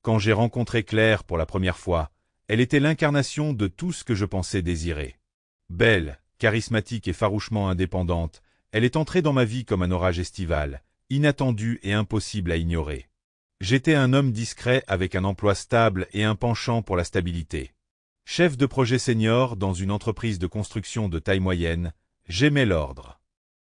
Quand j'ai rencontré Claire pour la première fois, elle était l'incarnation de tout ce que je pensais désirer. Belle, charismatique et farouchement indépendante, elle est entrée dans ma vie comme un orage estival, inattendu et impossible à ignorer. J'étais un homme discret avec un emploi stable et un penchant pour la stabilité. Chef de projet senior dans une entreprise de construction de taille moyenne, j'aimais l'ordre.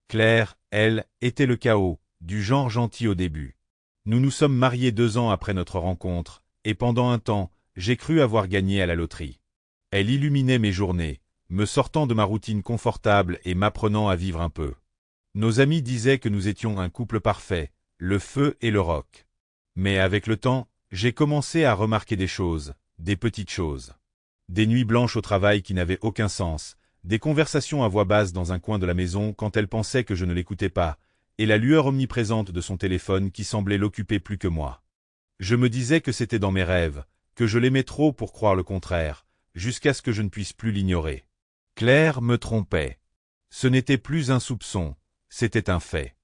Claire, elle, était le chaos, du genre gentil au début. Nous nous sommes mariés 2 ans après notre rencontre, et pendant un temps, j'ai cru avoir gagné à la loterie. Elle illuminait mes journées, me sortant de ma routine confortable et m'apprenant à vivre un peu. Nos amis disaient que nous étions un couple parfait, le feu et le rock. Mais avec le temps, j'ai commencé à remarquer des choses, des petites choses. Des nuits blanches au travail qui n'avaient aucun sens, des conversations à voix basse dans un coin de la maison quand elle pensait que je ne l'écoutais pas, et la lueur omniprésente de son téléphone qui semblait l'occuper plus que moi. Je me disais que c'était dans mes rêves, que je l'aimais trop pour croire le contraire, jusqu'à ce que je ne puisse plus l'ignorer. Claire me trompait. Ce n'était plus un soupçon, c'était un fait.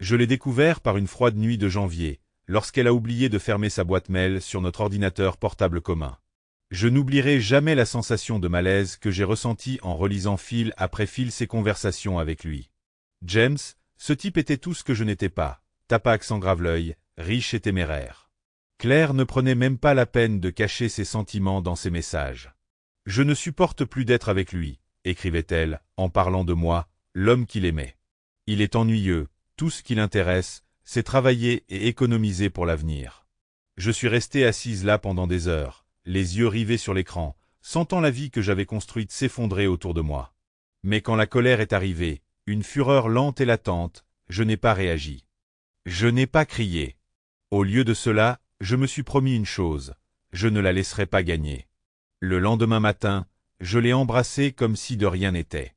Je l'ai découvert par une froide nuit de janvier, lorsqu'elle a oublié de fermer sa boîte mail sur notre ordinateur portable commun. Je n'oublierai jamais la sensation de malaise que j'ai ressentie en relisant fil après fil ses conversations avec lui. James, ce type était tout ce que je n'étais pas, tapax sans grave-l'œil, riche et téméraire. Claire ne prenait même pas la peine de cacher ses sentiments dans ses messages. « Je ne supporte plus d'être avec lui », écrivait-elle, en parlant de moi, l'homme qu'il aimait. « Il est ennuyeux, tout ce qui l'intéresse, c'est travailler et économiser pour l'avenir. » Je suis resté assise là pendant des heures, les yeux rivés sur l'écran, sentant la vie que j'avais construite s'effondrer autour de moi. Mais quand la colère est arrivée, une fureur lente et latente, je n'ai pas réagi. Je n'ai pas crié. Au lieu de cela, je me suis promis une chose, je ne la laisserai pas gagner. Le lendemain matin, je l'ai embrassée comme si de rien n'était.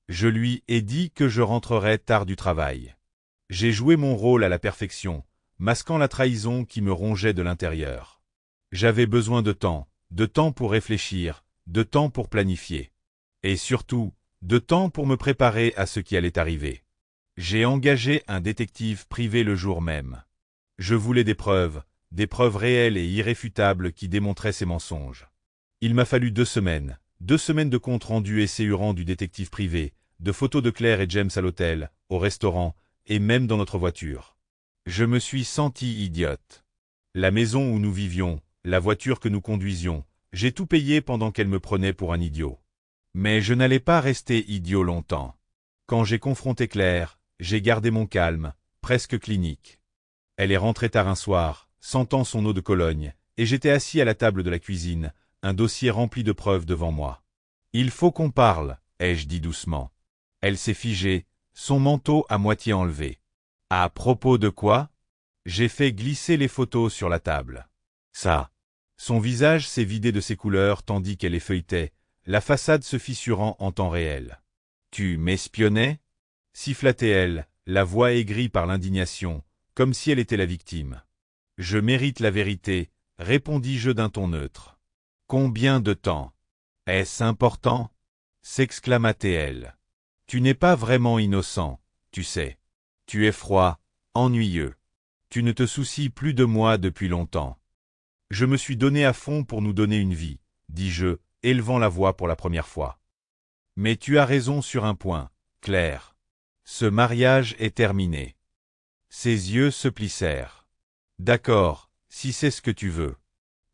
Je lui ai dit que je rentrerais tard du travail. J'ai joué mon rôle à la perfection, masquant la trahison qui me rongeait de l'intérieur. J'avais besoin de temps pour réfléchir, de temps pour planifier. Et surtout, de temps pour me préparer à ce qui allait arriver. J'ai engagé un détective privé le jour même. Je voulais des preuves réelles et irréfutables qui démontraient ses mensonges. Il m'a fallu 2 semaines, 2 semaines de comptes rendus esséurants du détective privé, de photos de Claire et James à l'hôtel, au restaurant, et même dans notre voiture. Je me suis senti idiote. La maison où nous vivions, la voiture que nous conduisions, j'ai tout payé pendant qu'elle me prenait pour un idiot. Mais je n'allais pas rester idiot longtemps. Quand j'ai confronté Claire, j'ai gardé mon calme, presque clinique. Elle est rentrée tard un soir, sentant son eau de Cologne, et j'étais assis à la table de la cuisine, un dossier rempli de preuves devant moi. « Il faut qu'on parle », ai-je dit doucement. Elle s'est figée, son manteau à moitié enlevé. « À propos de quoi ?» J'ai fait glisser les photos sur la table. Ça. Son visage s'est vidé de ses couleurs tandis qu'elle les feuilletait, la façade se fissurant en temps réel. « Tu m'espionnais » siffla-t-elle, la voix aigrie par l'indignation, comme si elle était la victime. « Je mérite la vérité », répondis-je d'un ton neutre. « Combien de temps ? Est-ce important » s'exclama-t-elle. « Tu n'es pas vraiment innocent, tu sais. Tu es froid, ennuyeux. Tu ne te soucies plus de moi depuis longtemps. » Je me suis donné à fond pour nous donner une vie, dis-je, élevant la voix pour la première fois. Mais tu as raison sur un point, Claire. Ce mariage est terminé. Ses yeux se plissèrent. D'accord, si c'est ce que tu veux.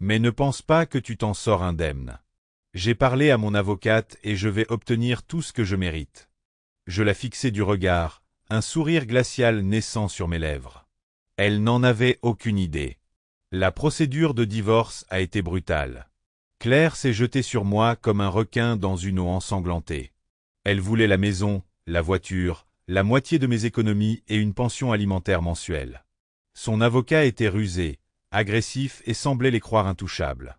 Mais ne pense pas que tu t'en sors indemne. J'ai parlé à mon avocate et je vais obtenir tout ce que je mérite. Je la fixai du regard, un sourire glacial naissant sur mes lèvres. Elle n'en avait aucune idée. La procédure de divorce a été brutale. Claire s'est jetée sur moi comme un requin dans une eau ensanglantée. Elle voulait la maison, la voiture, la moitié de mes économies et une pension alimentaire mensuelle. Son avocat était rusé, agressif et semblait les croire intouchables.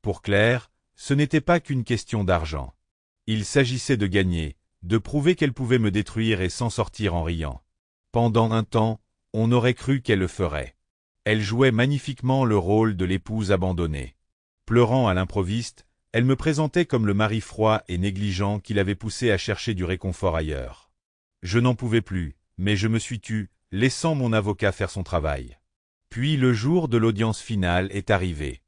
Pour Claire, ce n'était pas qu'une question d'argent. Il s'agissait de gagner, de prouver qu'elle pouvait me détruire et s'en sortir en riant. Pendant un temps, on aurait cru qu'elle le ferait. Elle jouait magnifiquement le rôle de l'épouse abandonnée. Pleurant à l'improviste, elle me présentait comme le mari froid et négligent qui l'avait poussée à chercher du réconfort ailleurs. Je n'en pouvais plus, mais je me suis tu, laissant mon avocat faire son travail. Puis le jour de l'audience finale est arrivé.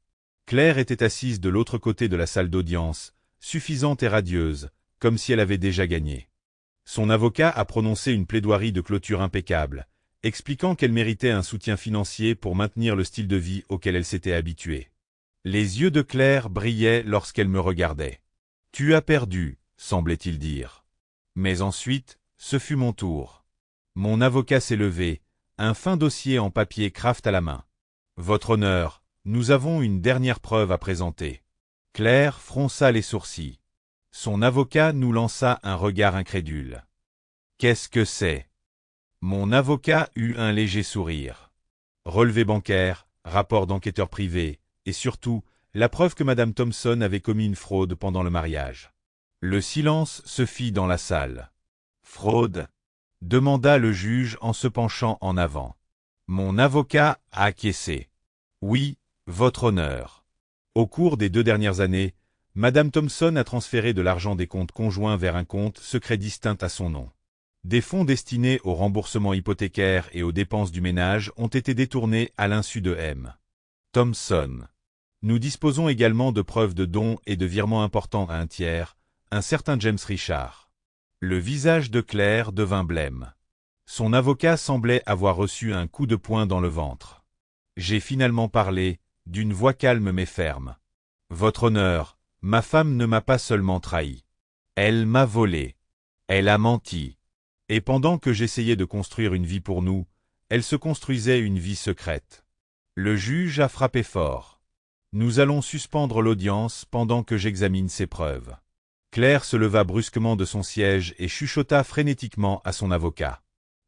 Claire était assise de l'autre côté de la salle d'audience, suffisante et radieuse, comme si elle avait déjà gagné. Son avocat a prononcé une plaidoirie de clôture impeccable, expliquant qu'elle méritait un soutien financier pour maintenir le style de vie auquel elle s'était habituée. Les yeux de Claire brillaient lorsqu'elle me regardait. « Tu as perdu », semblait-il dire. Mais ensuite, ce fut mon tour. Mon avocat s'est levé, un fin dossier en papier Kraft à la main. « Votre honneur, nous avons une dernière preuve à présenter. » Claire fronça les sourcils. Son avocat nous lança un regard incrédule. « Qu'est-ce que c'est ?» Mon avocat eut un léger sourire. Relevé bancaire, rapport d'enquêteur privé, et surtout, la preuve que Madame Thompson avait commis une fraude pendant le mariage. Le silence se fit dans la salle. « Fraude ?» demanda le juge en se penchant en avant. Mon avocat a acquiescé. « Oui, votre honneur. Au cours des 2 dernières années, Madame Thompson a transféré de l'argent des comptes conjoints vers un compte secret distinct à son nom. Des fonds destinés au remboursement hypothécaire et aux dépenses du ménage ont été détournés à l'insu de M. Thompson. Nous disposons également de preuves de dons et de virements importants à un tiers, un certain James Richard. » Le visage de Claire devint blême. Son avocat semblait avoir reçu un coup de poing dans le ventre. J'ai finalement parlé, d'une voix calme mais ferme. « Votre honneur, ma femme ne m'a pas seulement trahi. Elle m'a volé. Elle a menti. Et pendant que j'essayais de construire une vie pour nous, elle se construisait une vie secrète. » Le juge a frappé fort. « Nous allons suspendre l'audience pendant que j'examine ces preuves. » Claire se leva brusquement de son siège et chuchota frénétiquement à son avocat.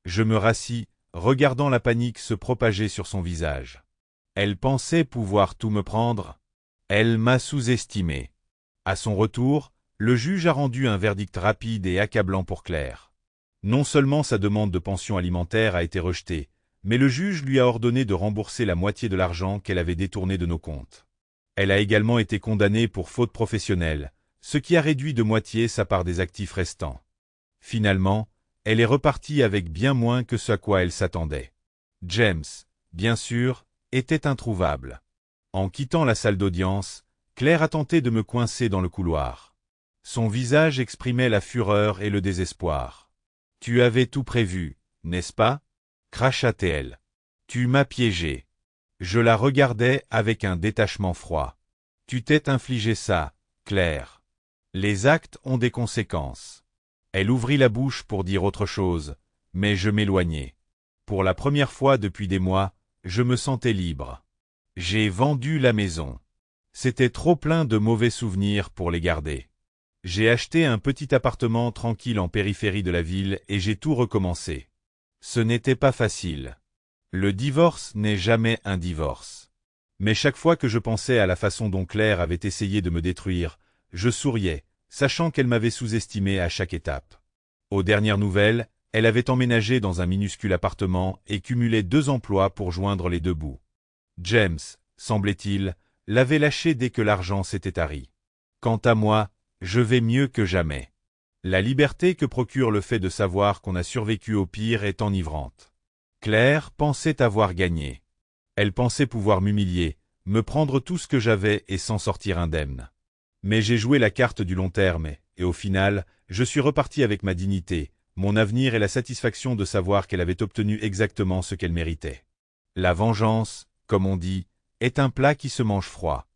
Je me rassis, regardant la panique se propager sur son visage. Elle pensait pouvoir tout me prendre. Elle m'a sous-estimé. À son retour, le juge a rendu un verdict rapide et accablant pour Claire. Non seulement sa demande de pension alimentaire a été rejetée, mais le juge lui a ordonné de rembourser la moitié de l'argent qu'elle avait détourné de nos comptes. Elle a également été condamnée pour faute professionnelle, ce qui a réduit de moitié sa part des actifs restants. Finalement, elle est repartie avec bien moins que ce à quoi elle s'attendait. James, bien sûr, était introuvable. En quittant la salle d'audience, Claire a tenté de me coincer dans le couloir. Son visage exprimait la fureur et le désespoir. « Tu avais tout prévu, n'est-ce pas ?» cracha-t-elle. « Tu m'as piégé. » Je la regardais avec un détachement froid. « Tu t'es infligé ça, Claire. Les actes ont des conséquences. » Elle ouvrit la bouche pour dire autre chose, mais je m'éloignai. Pour la première fois depuis des mois, je me sentais libre. J'ai vendu la maison. C'était trop plein de mauvais souvenirs pour les garder. J'ai acheté un petit appartement tranquille en périphérie de la ville et j'ai tout recommencé. Ce n'était pas facile. Le divorce n'est jamais un divorce. Mais chaque fois que je pensais à la façon dont Claire avait essayé de me détruire, je souriais, sachant qu'elle m'avait sous-estimé à chaque étape. Aux dernières nouvelles, elle avait emménagé dans un minuscule appartement et cumulait 2 emplois pour joindre les 2 bouts. James, semblait-il, l'avait lâché dès que l'argent s'était tari. Quant à moi, je vais mieux que jamais. La liberté que procure le fait de savoir qu'on a survécu au pire est enivrante. Claire pensait avoir gagné. Elle pensait pouvoir m'humilier, me prendre tout ce que j'avais et s'en sortir indemne. Mais j'ai joué la carte du long terme et au final, je suis reparti avec ma dignité, mon avenir et la satisfaction de savoir qu'elle avait obtenu exactement ce qu'elle méritait. La vengeance, comme on dit, est un plat qui se mange froid.